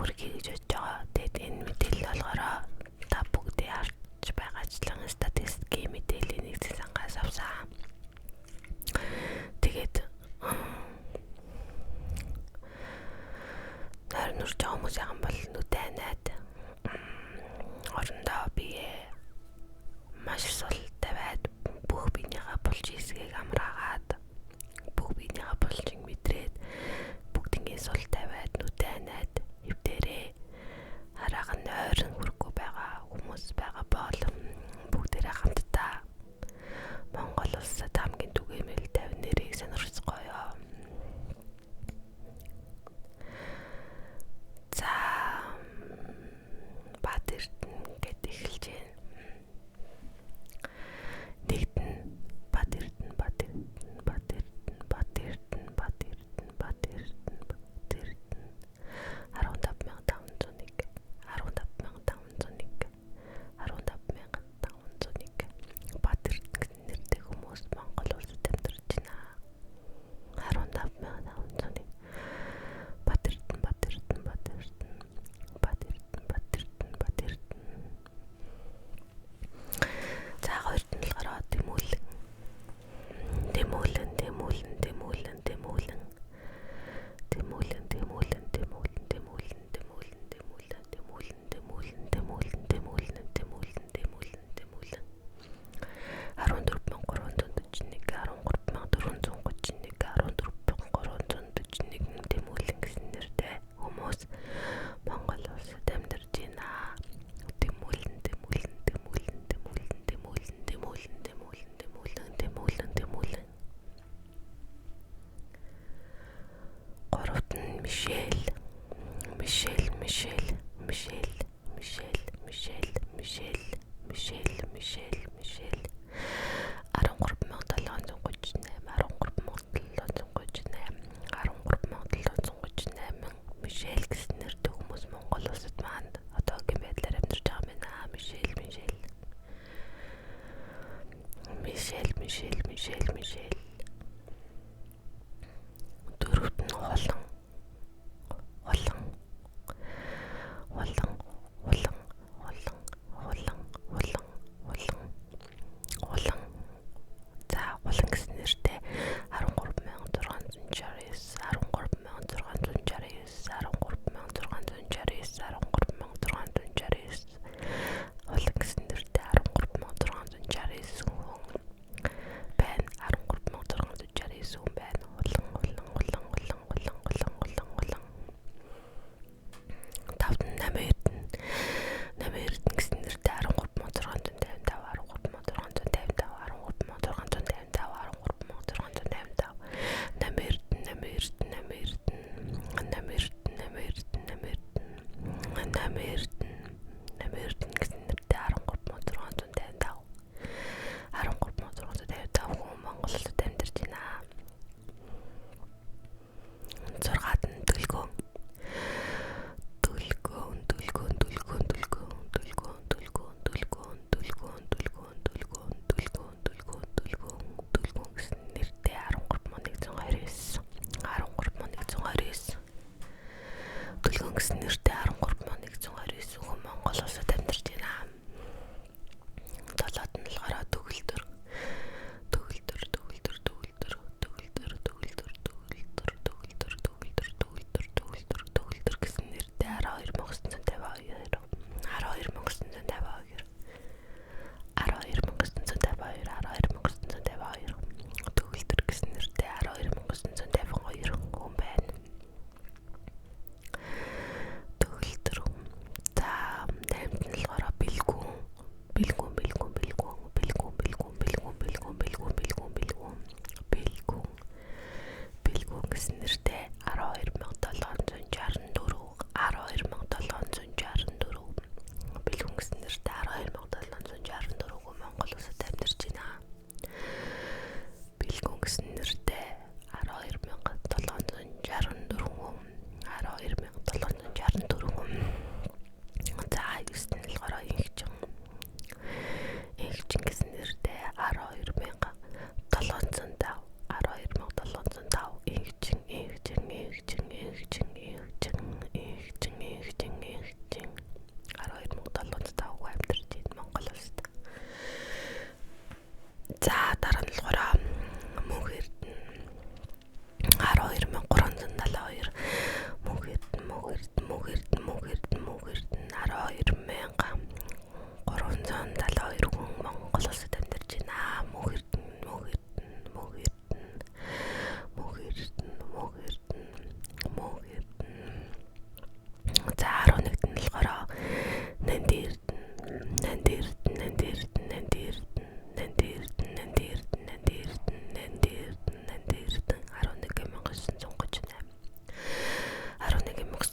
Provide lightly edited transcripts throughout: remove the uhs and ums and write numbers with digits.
хүргэе гэж бодож байгаа. Тэгээд энэ мэдээлэл болохоор та бүгдээ харж байгаачлан статистикийн мэдээллийг нэгдсэн сангаас авсан. Тэгээд нойр нурж байгаа хүмүүсийн бол нүдэн найд орондоо бие маш сул тавиад бүх биенийхээ болж хийсгийг амраагаад бүх биенийхээ болжийг мэдрээд бүгднийг сул тавиад нүдэн найд эвдэрээ хараахан нойрон хүрхгүй байгаа хүмүүс байгаа бол бүгдээрээ хамтдаа Монгол улсад хамгийн түгээмэл 50 нэрийг сонирхцгоё. За Баатэрдэн гэд эхэлж байна. Нэгдэн Баатэрдэн 15,501 Баатэрдэн гэсэн нэртэй хүмүүс Монгол улсад амьдарч байна. 15,501 Баатэрдэн. За хоёрт нь болохоор Тэмүүлэн. Гуравт нь Мишель 13,738 Мишель гэсэн нэртэй хүмүүс Монгол улсад маань одоогийн байдлаар амьдарч байгаа юм байна. Мишель. Дөрөвт нь Холон.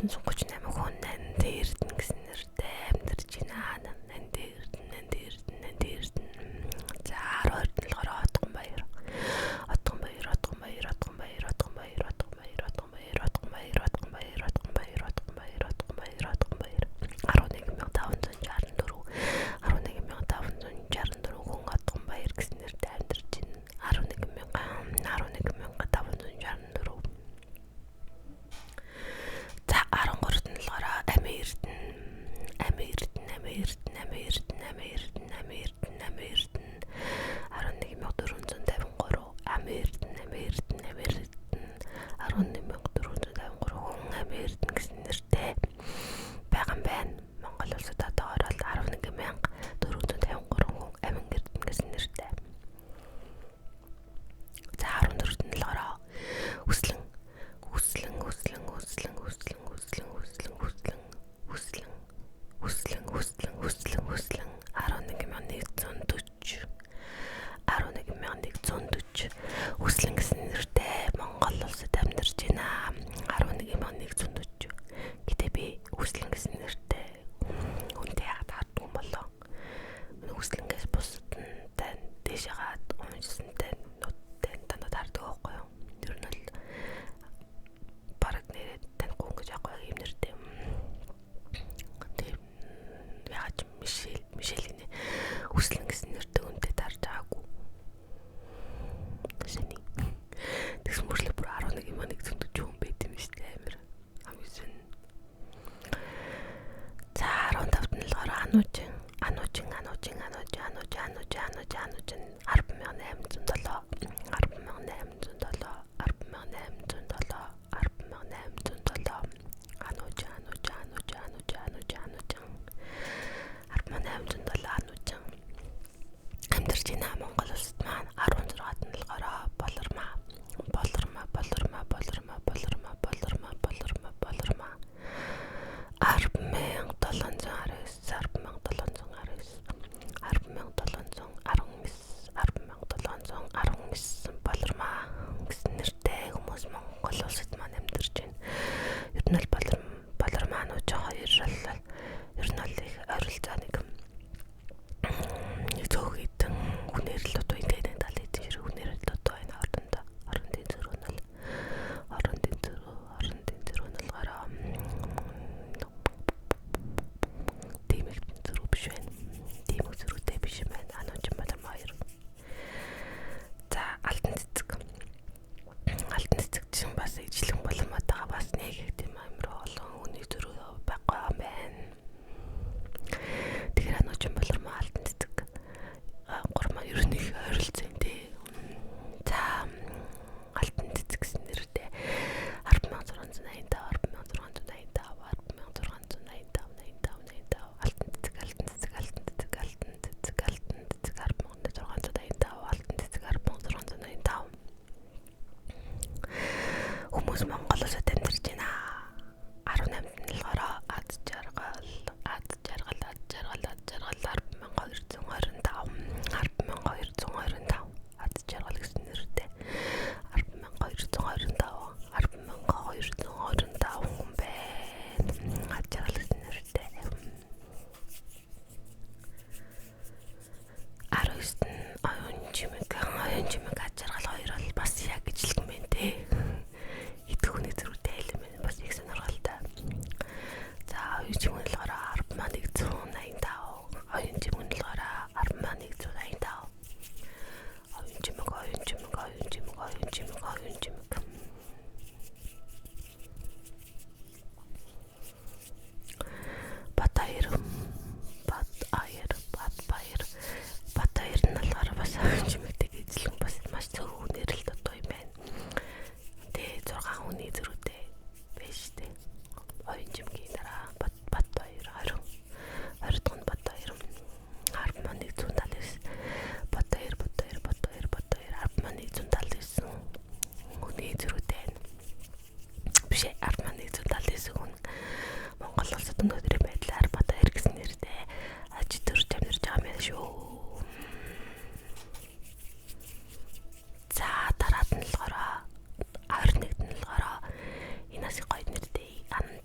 Эрдэнэ 38 хүн нанд Эрдэнэ гэсэн нэртэй амьдарч байна. Нанд Эрдэнэ. За 12-т нь болохоор Отгон баяр. Үслэн гэсэн нэртэй Монгол улсад амьдарч байна. 11,140. Гэтэ би үслэн гэсэн нэртэй хүнтэй яагаад хардсан болоо. Үслэнгээс бусад нь тань дэш хагаад унжсантай нуттай танад хардаг байхгүй юу? Тэр нь л бараг нэрээ танихгүй гэж аахгүй юм нэртэй. Тэр яагаад Мишель үслэн гэсэн нэртэй хүнтэй тарж байгаагүй. Сэний. Тэгс мөрчлөө бүр 11,140 хүн байт юм шүү дээ амир. Амин. За 15-т нь болохоор Анужин 10,807 амьдарч байна Монгол улсад маань. 16-т нь болохоор Болормаа 10,719 Болормаа гэсэн нэртэй хүмүүс Монгол улсад маань амьдарч байна. Ер нь л Болормаа нууж хоёр л ер нь л их ойролцоо нэг зөөгдөн хүнээр л одоо интернет тал хийж хэрэг хүнээр л одоо энэ орон зөрүү нь гараа тиймэг зөрүү биш байна. Тиймэг зөрүүтэй биш юм байна. Ануучин Болормаа 2. За Алтан цэцэг чинь бас ижлэн Болормаатайгаа бас нэг их тийм амар олон хүний зөрүү байхгүй юм байна. Тэгэхээр Ануучин Болормаа Алтан цэцэг гурмаа ер нь их ойролцоо юм дээ. За Алтан цэцэг гэсэн нэртэй 10,685 хүмүүс Монгол улсад амьдарч байна. 18-нд нь болохоор Ад жаргал 10,225 Ад жаргал гэсэн нэртэй 10,225 хүн байна. Ад жаргал гэсэн нэртэй 19-т нь оюун чимэг ад жаргал 2 бол бас яг ижлэгэн байна те. Идэхүүний зөрүүтэй айлм байна. Бас их сонирхолтой. За оюун чимэг болохоор 10,185 оюун чимэг болохоор 10,185 оюун чимэг Батбаяр нь болохоор бас оюун чимэгтэй эзлэн бас маш цөөхөн хүнээр л дутуу юм байна. Тэгээ 6 хүний зөрүүтэй байж тээ. Оюун чимгийн дараа Батбаяр 20 дахь нь Батбаяр 10,179 Батбаяр 10,179 хүний зөрүүтэй биш 10,179 хүн Монгол улсад өнөөдрийн байдлаар Батбаяр гэсэн нэртэй аж төрж амьдарч байгаа юм шүү. За дараад нь болохоор 21-нд нь болохоор энэ бас гоё нэртэй Анд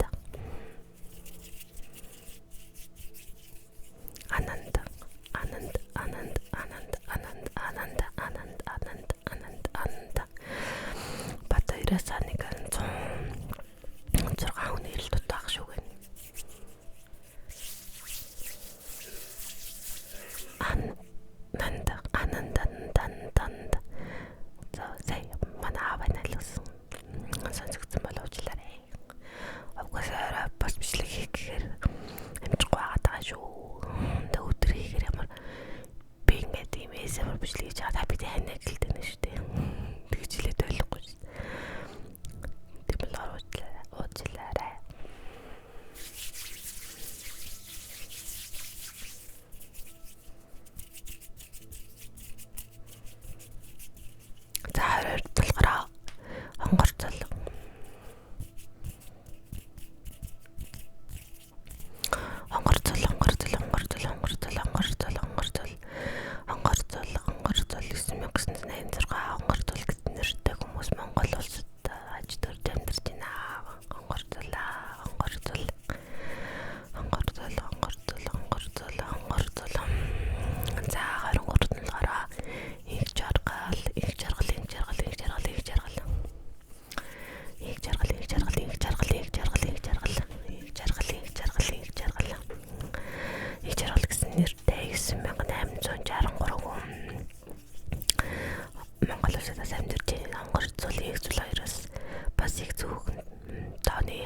Тэрний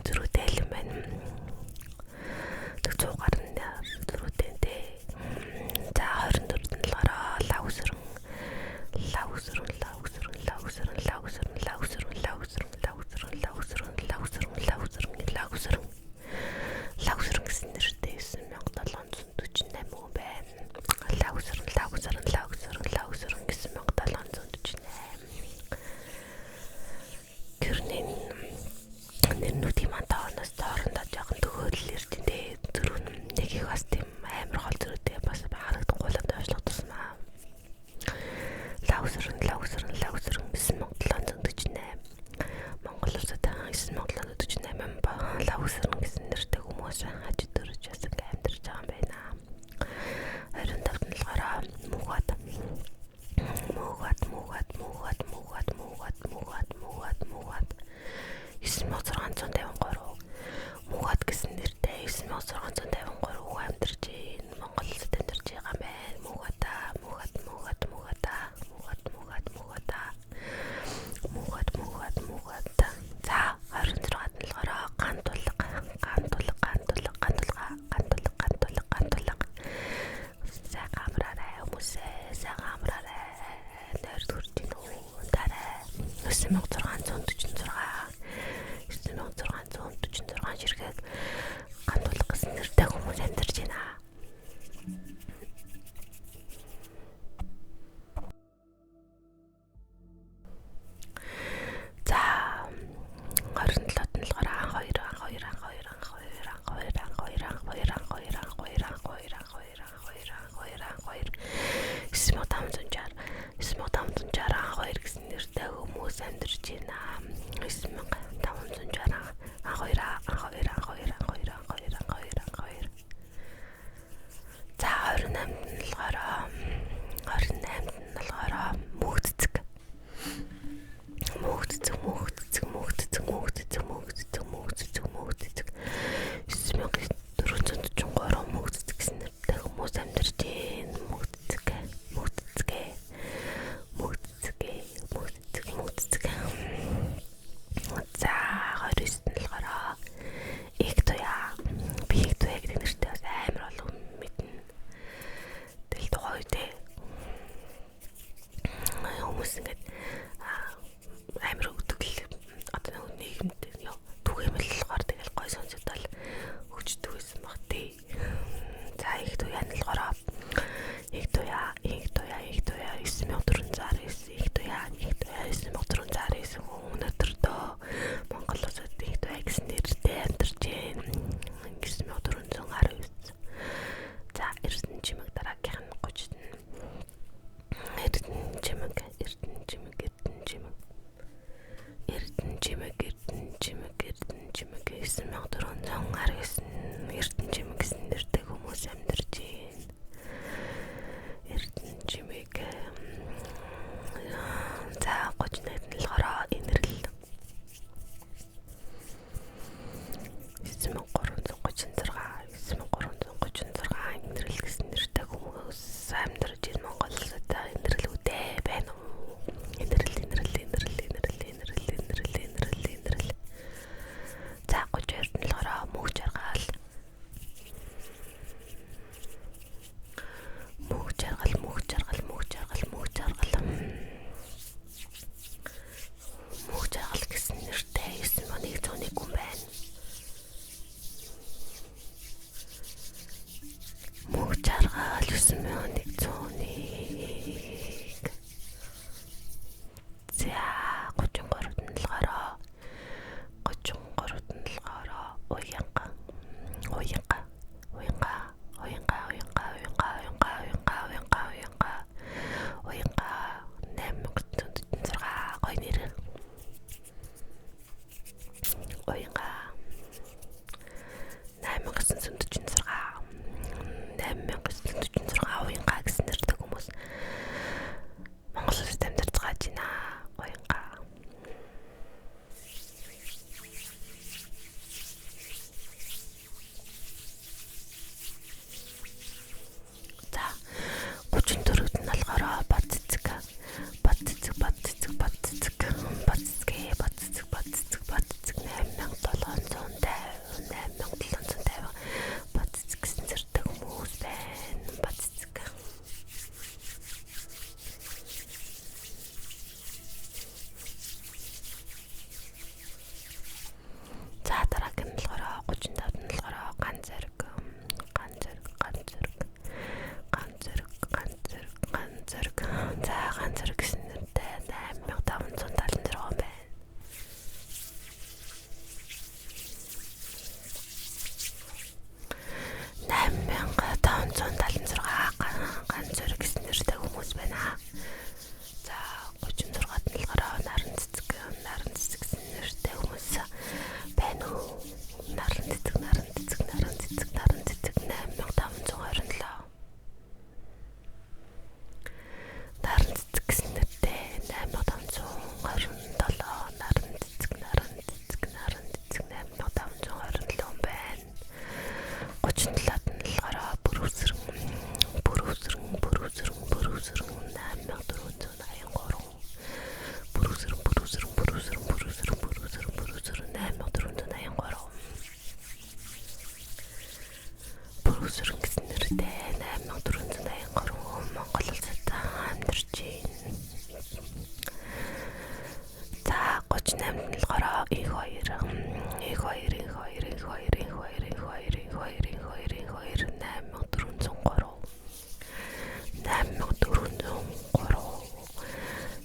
зөрүүтэй айлан байна. 100 гаруй зөрүүтэй дээ. За 24-нд нь болохоор лавсрын гэсэн нэртэй 9748 хүн байна. Лавсрын гэсэн 1748. Гэрнэн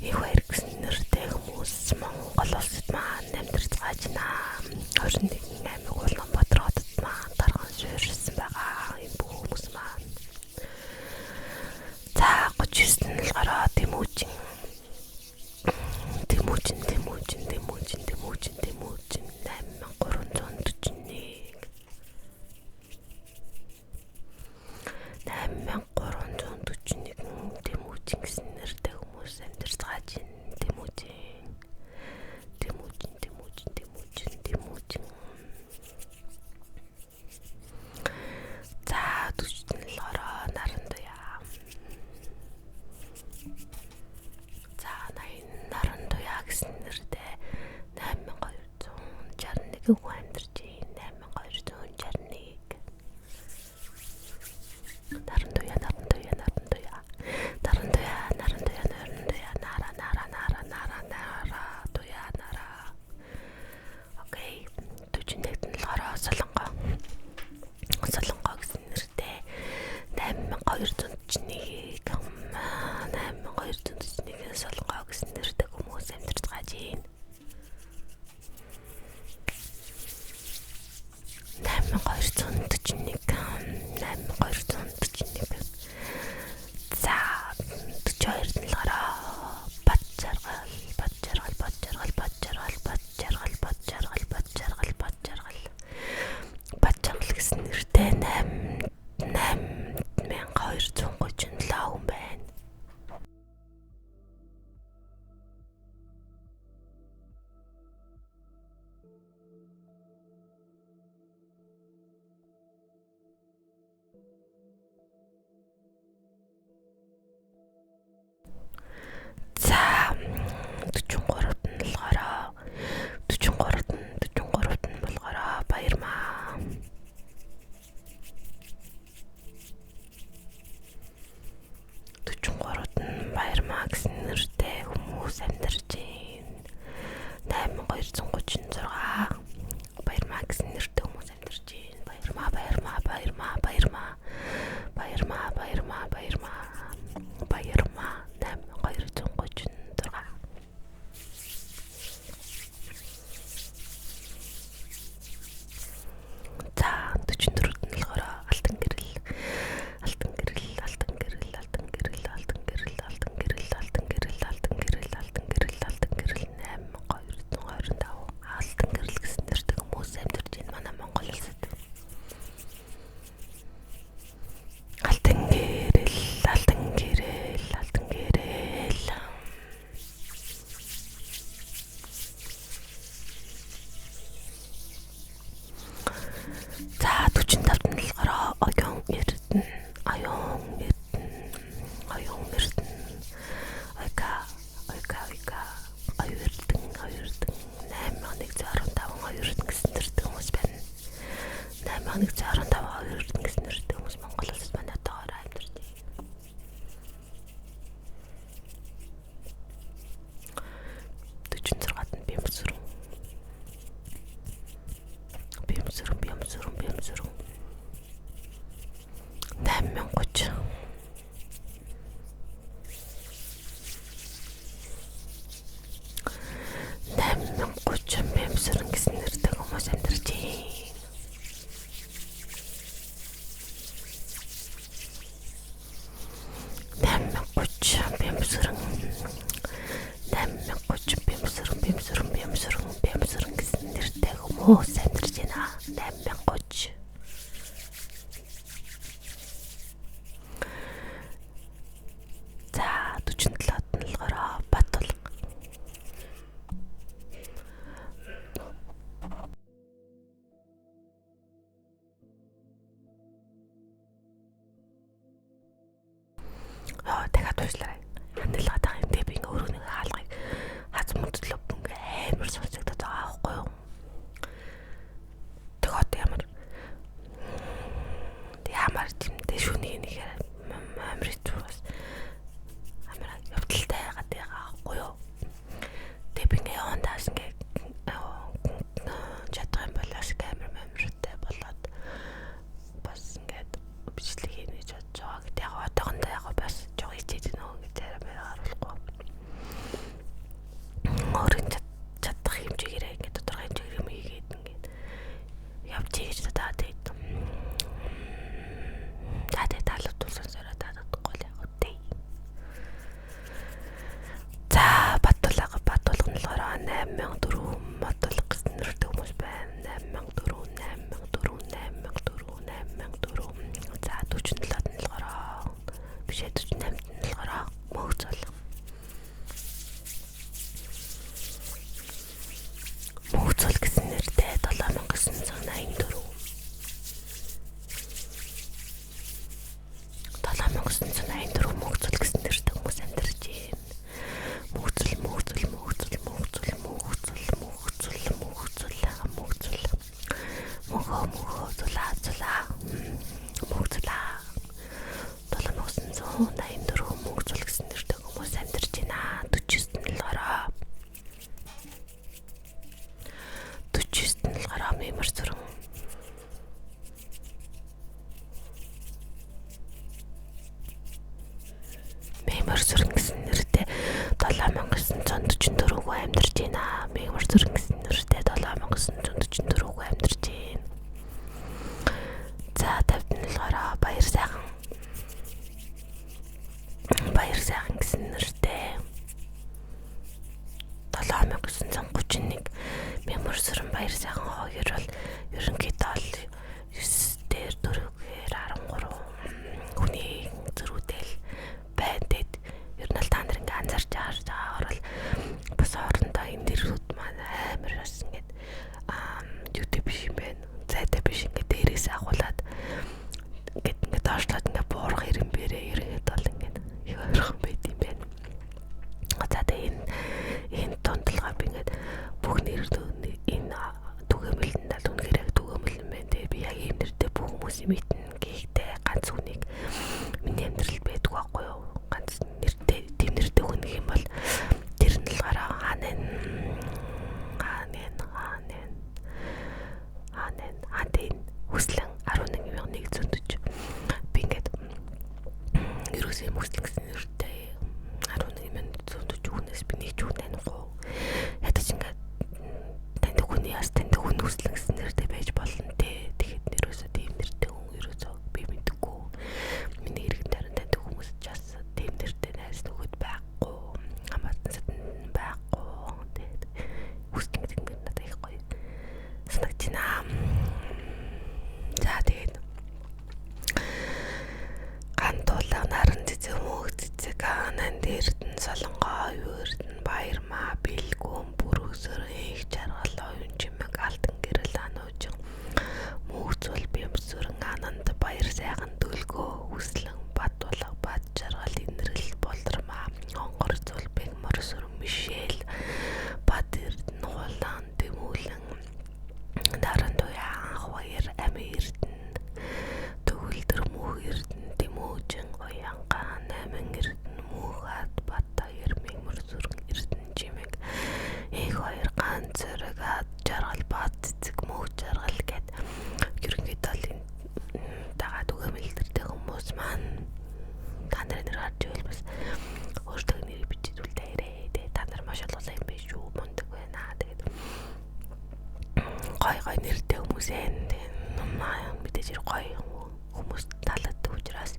их хоёр гэсэн нэртэй хүмүүс Монгол улсад маань амьдарч байгаа ч наа 21 аймаг Улаанбаатар хотод маань тархан суурьшсан байгаа юм бүх хүмүүс маань. За 39 нь болохоор Тэмүүжин 8341 Тэмүүжин гэсэн нэртэй хүмүүс амьдарч байгаа чинь Тэмүүжин. За 40 нь болохоор Нарантуя. За 80 Нарантуя гэсэн нэртэй 8261 хүн амьдарч байна. 8261 Окей. 41-д нь болохоор Солонгоо гэсэн нэртэй 8241 Солонгоо гэсэн нэртэй хүмүүс амьдарч байгаа чинь 8241 За 42-д нь болохоор Бадчаргал гэсэн нэртэй 8237 хүн байна. За 43-д нь болохоор Баярмаа. 43-д нь Баярмаа гэсэн нэртэй хүмүүс амьдарч байна. 8236 Баярмаа гэсэн нэртэй хүмүүс амьдарч байна. Баярмаа 8236. За 44-д нь болохоор Алтан гэрэл гэсэн нэртэй хүмүүс амьдарч байна манай Монгол улсад. Алтан гэрэл. За 45-д нь болохоор Оюун Эрдэнэ. гэсэн нэртэй хүмүүс байна. 8115 гэсэн нэртэй хүмүүс Монгол улсад манай тоогоор амьдарч байна. 46-д нь Бямбсүрэн. 8030 Бямбсүрэн гэсэн нэртэй хүмүүс амьдарч байна. 8030 Бямбсүрэн гэсэн нэртэй хүмүүс амьдарч байна. 8030. За 47-д нь болохоор Батулга. 40 зулаа. Мөгзлаа. 7984 мөгзөл гэсэн нэртэй хүмүүс амьдарч байна. 49-т нь болохоор 49-т нь мемор зүрэн. Мемор зүрэн гэсэн нэртэй 7944 хүн амьдарч байна. Мемор зүрэн гэсэн нэртэй 7944 хүн амьдарч байна. За 50-т нь болохоор баяр сайхан. Баяр сайхан гэсэн нэртэй 7931 мемор зүрэн баяр сайхан хоёр бол ерөнхийдөө 9 дээр 4-гээр 13 хүний зөрүүтэй байна дээ. Ер нь л та нар ингээ анзаарч байгаагаар бол бас хоорондоо энэ дэрүүд маань амар бас ингээд YouTube биш юм байна. Зайтай биш ингээ дээрээс агуулад ингээд доошлоод ингээ буурах хэрэм бэрээ ерөнхийдөө бол ингээд их ойрхон байт юм байна. За тэгээ энэ тонтолгоо би ингээд бүх нэр энэ түгээмэл нь л үнэхээр яг түгээмэл юм байна. Тэгээ би яг ийм нэртэй бүх хүмүүсийн мэднэ. Гэхдээ ганц хүнийг миний амьдралд байдаг байхгүй юу? Ганц нэртэй тийм нэртэй хүн гэх юм бол тэр нь л гараа хаанаа хүслэн 11140 би ингээд ерөөсөө хүслэн гэсэн нэртэй 11140 хүнээс би нэг ч хүн танихгүй ядаж ингээд таньдаг хүний яс таньдаг хүн хүслэн гэсэн нэртэй байж болно те. Тэгэхэд ерөөсөө тийм нэртэй хүн ерөөсөө би мэдгүй. Миний иргэн тарин таньдаг хүмүүс ч бас тийм нэртэй найз нөхөд байхгүй. Хамаатан садан байхгүй. Тэгээд хүслэн гэдэг нь надад их гоё санагдчихна. За тэгээд гантуулаа наран цэцэг мөг цэцэг анан дээрд нь солонгоо юурд нь баярмаа бэлгүүн бүрөөсөр их жаргал оюун чимэг алтан гэрэл ануужин мөгцөл бямсүрэн ананд баяр сайхан дөлгөө хүслэн бат болго бат жаргал инрэл болдормаа онгор зул бэг морсүр мишэл бат эрдэн хулаан дэмүүлэн наран туяан хавар амирдэн төгөлдөр мөх эрдэн дэмүүжин уянгаан амин эрдэн мөхад бата ермиг морсүрэн эрдэн чимэг их хоёр ганц зэрэг жаргал бат цэцэг мөг жаргал гэд ерөнхийдөө энэ дагаад түгээмэлтэй хүмүүс маань та нарын нэр гарч ивэл бас өөртөө нэрийг бичиж үлдээрээ. Тэгээ та нар маш олон юм биш шүү мундаг байна. Тэгээд гой нэртэй хүмүүс энэ мэдээж гоё хүмүүс талаад учраас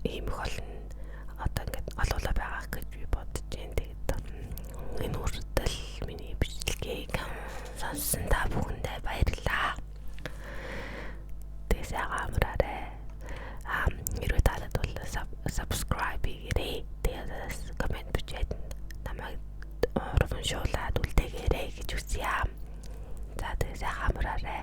ийм их олон одоо ингээд олоолаа байгаа гэж би бодож байна. Тэгээд энэ үрдэл миний бичлэгийг сонссон та бүхэндээ баярлалаа. Тэгээ сайхан амраарай. Хэрвээ таалаад бол subscribe хийгээрэй. Тэгээд комент бичээд намайг урамшуулаад үлдээгээрэй гэж хүсье. За тэгээ сайхан амраарай.